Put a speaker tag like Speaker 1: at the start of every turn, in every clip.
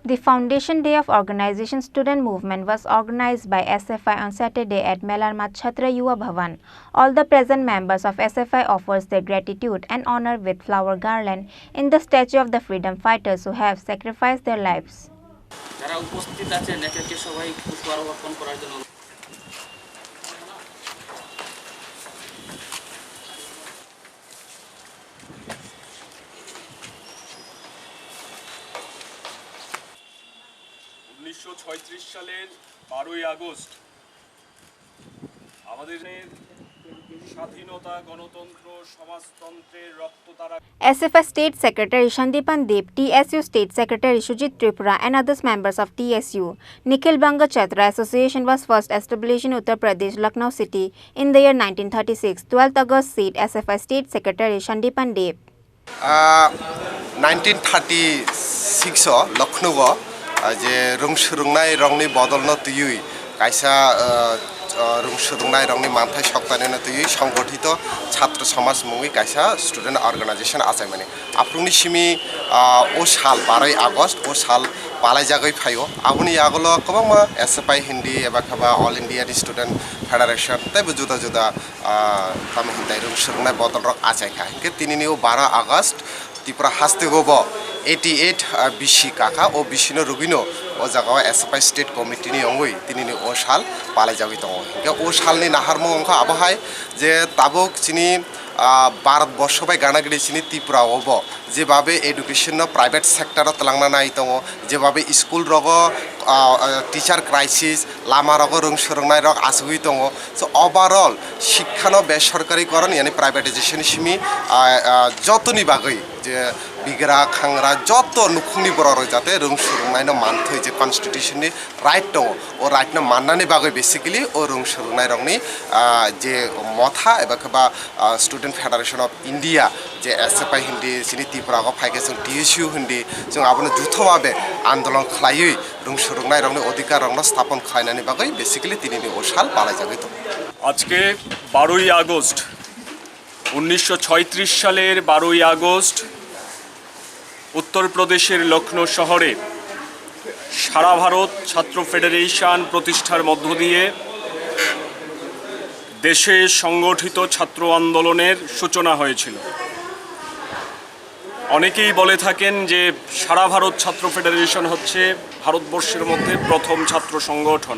Speaker 1: The Foundation Day of Organization Student Movement was organized by SFI on Saturday at Melarmat Chhatra Yuva Bhavan. All the present members of SFI offers their gratitude and honor with flower garland in the statue of the freedom fighters who have sacrificed their lives.
Speaker 2: সালের 12ই August আমাদের স্বাধীনতা গণতন্ত্র সমাজতন্ত্রের রক্তধারা
Speaker 1: SFI State Secretary Shandipan Deep, TSU State Secretary Sujit Tripura and others members of TSU. Nikhil Banga Chhatra Association was first established in Uttar Pradesh, Lucknow city in the year 1936. 12th August seat SFI State Secretary Shandipan Deep.
Speaker 3: 1936 Lucknow যে রংসুরুংনাই রংনি বদলন তুই কাইসা রংসুরুংনাই রংনি মানথাই সপ্তাহনি তুই সংগঠিত ছাত্র সমাজ মুই কাইসা student organisation আছে মানে আপ্রুনি সিমি ও সাল 12 আগস্ট ও সাল পালাই জাগৈ ফাইও আবুনি আগলো কবাংমা SFI হিন্দি এবা খাবা অল ইন্ডিয়া স্টুডেন্ট ফেডারেশন তাইবো জুদা জুদা তাম হিন্দাই রংসুরুংনাই বদল রক আচাইখা হিনকে তিনিনিও 12 আগস্ট ত্রিপুরা হাসতে গোব 88 বিশি কাকা ও বিশিনো রুবিনো ও জায়গায় SFI স্টেট কমিটিনি অঙ্গই তিনি ও সাল পালাই যাবি দङ হিনকে ও সালনি নাহারমো অঙ্ক আবহাই যে তাবুক চিনি ভারতবর্ষ বাই গানাগিরি চিনি ত্রিপুরা হব যেভাবে এডুকেশন প্রাইভেট সেক্টর তলাংনা নাই দङ যেভাবে স্কুল রগ টিচার ক্রাইসিস লামা রগ রংসুরংনাই রগ আসুই দङ সো ওভারঅল শিক্ষানো বেসরকারিকরণ यानी প্রাইভেটাইজেশন সিমি যতনি বাগৈ যে বিগ্রা খাংরা যত নুখুংনি বড় যাতে রংসুরংনাইনো মানথৈ যে কনস্টিটিউশননি রাইট দङ ও রাইটনো মাননানি বাগৈ বেসিক্যালি ও রংসুরংনাই রংনি যে মথা এবা বা স্টুডেন্ট ফেডারেশন অফ ইন্ডিয়া যে SFI হিন্দি চিনি ত্রিপুরাগো ফাইকে जों TSU হিন্দি जों आबनो जुथोभाबे आन्दोलन खालायै রংসুরংনাই রংনি অধিকার রংনো স্থাপন খাইনানি বাগৈ বেসিক্যালি তিনিনি ও সাল পালাই যাবি দङ
Speaker 2: আজকে 12ই আগস্ট 1936 সালের 12ই আগস্ট উত্তরপ্রদেশের লখনৌ শহরে সারা ভারত ছাত্র ফেডারেশন প্রতিষ্ঠার মধ্য দিয়ে দেশে সংগঠিত ছাত্র আন্দোলনের সূচনা হয়েছিল। অনেকেই বলে থাকেন যে সারা ভারত ছাত্র ফেডারেশন হচ্ছে ভারতবর্ষের মধ্যে প্রথম ছাত্র সংগঠন।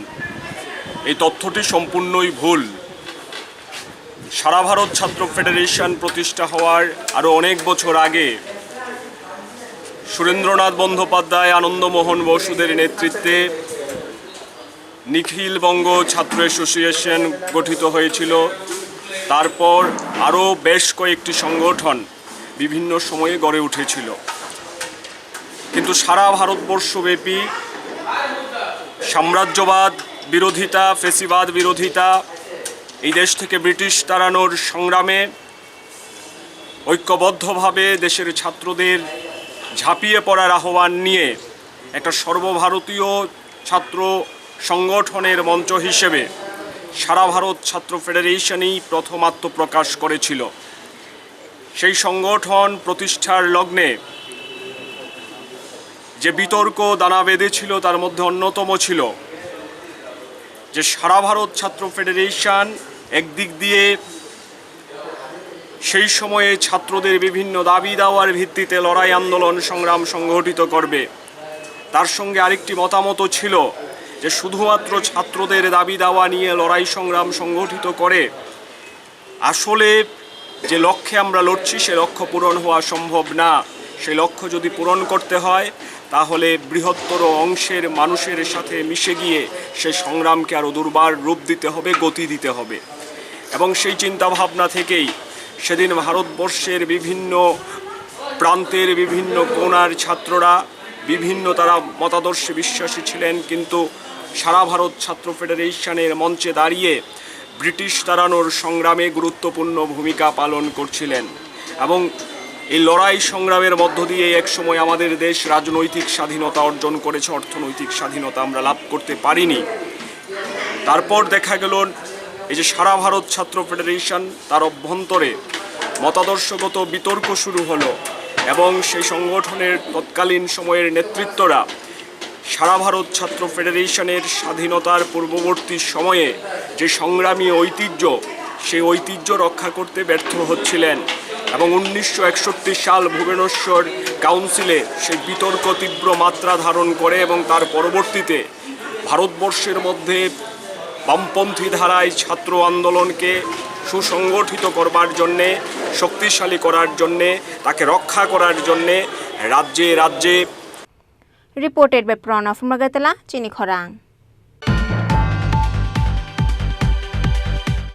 Speaker 2: এই তথ্যটি সম্পূর্ণই ভুল। সারা ভারত ছাত্র ফেডারেশন প্রতিষ্ঠা হওয়ার আরও অনেক বছর আগে সুরেন্দ্রনাথ বন্দ্যোপাধ্যায় আনন্দমোহন বসুদের নেতৃত্বে নিখিল বঙ্গ ছাত্র অ্যাসোসিয়েশন গঠিত হয়েছিল। তারপর আরও বেশ কয়েকটি সংগঠন বিভিন্ন সময়ে গড়ে উঠেছিল, কিন্তু সারা ভারতবর্ষব্যাপী সাম্রাজ্যবাদ বিরোধিতা, ফ্যাসিবাদ বিরোধিতা, এই দেশ থেকে ব্রিটিশ তাড়ানোর সংগ্রামে ঐক্যবদ্ধভাবে দেশের ছাত্রদের ঝাঁপিয়ে পড়ার আহ্বান নিয়ে একটা সর্বভারতীয় ছাত্র সংগঠনের মঞ্চ হিসেবে সারা ভারত ছাত্র ফেডারেশনই প্রথম আত্মপ্রকাশ করেছিল। সেই সংগঠন প্রতিষ্ঠার লগ্নে যে বিতর্ক দানা বেঁধেছিল তার মধ্যে অন্যতম ছিল যে সারা ভারত ছাত্র ফেডারেশন একদিক দিয়ে সেই সময়ে ছাত্রদের বিভিন্ন দাবি দাওয়ার ভিত্তিতে লড়াই আন্দোলন সংগ্রাম সংগঠিত করবে, তার সঙ্গে আরেকটি মতামত ছিল যে শুধুমাত্র ছাত্রদের দাবি দাওয়া নিয়ে লড়াই সংগ্রাম সংগঠিত করে আসলে যে লক্ষ্যে আমরা লড়ছি সে লক্ষ্য পূরণ হওয়া সম্ভব না। সেই লক্ষ্য যদি পূরণ করতে হয় তাহলে বৃহত্তর অংশের মানুষের সাথে মিশে গিয়ে সেই সংগ্রামকে আরও দুর্বার রূপ দিতে হবে, গতি দিতে হবে। এবং সেই চিন্তাভাবনা থেকেই সেদিন ভারতবর্ষের বিভিন্ন প্রান্তের বিভিন্ন কোণার ছাত্ররা বিভিন্ন তারা মতাদর্শে বিশ্বাসী ছিলেন, কিন্তু সারা ভারত ছাত্র ফেডারেশনের মঞ্চে দাঁড়িয়ে ব্রিটিশ তাড়ানোর সংগ্রামে গুরুত্বপূর্ণ ভূমিকা পালন করছিলেন। এবং এই লড়াই সংগ্রামের মধ্য দিয়ে একসময় আমাদের দেশ রাজনৈতিক স্বাধীনতা অর্জন করেছে, অর্থনৈতিক স্বাধীনতা আমরা লাভ করতে পারিনি। তারপর দেখা গেল এই যে সারা ভারত ছাত্র ফেডারেশন তার অভ্যন্তরে মতাদর্শগত বিতর্ক শুরু হলো এবং সেই সংগঠনের তৎকালীন সময়ের নেতৃত্বরা সারা ভারত ছাত্র ফেডারেশনের স্বাধীনতার পূর্ববর্তী সময়ে যে সংগ্রামী ঐতিহ্য, সেই ঐতিহ্য রক্ষা করতে ব্যর্থ হচ্ছিলেন এবং 1961 সাল ভুবনেশ্বর কাউন্সিলে সেই বিতর্ক তীব্র মাত্রা ধারণ করে এবং তার পরবর্তীতে ভারতবর্ষের মধ্যে বামপন্থী ধারায় ছাত্র আন্দোলনকে সুসংগঠিত করবার জন্যে, শক্তিশালী করার জন্যে, তাকে রক্ষা করার জন্যে রাজ্যে রাজ্যে
Speaker 1: Reported by Pranav from Magatala, Chini Khorang.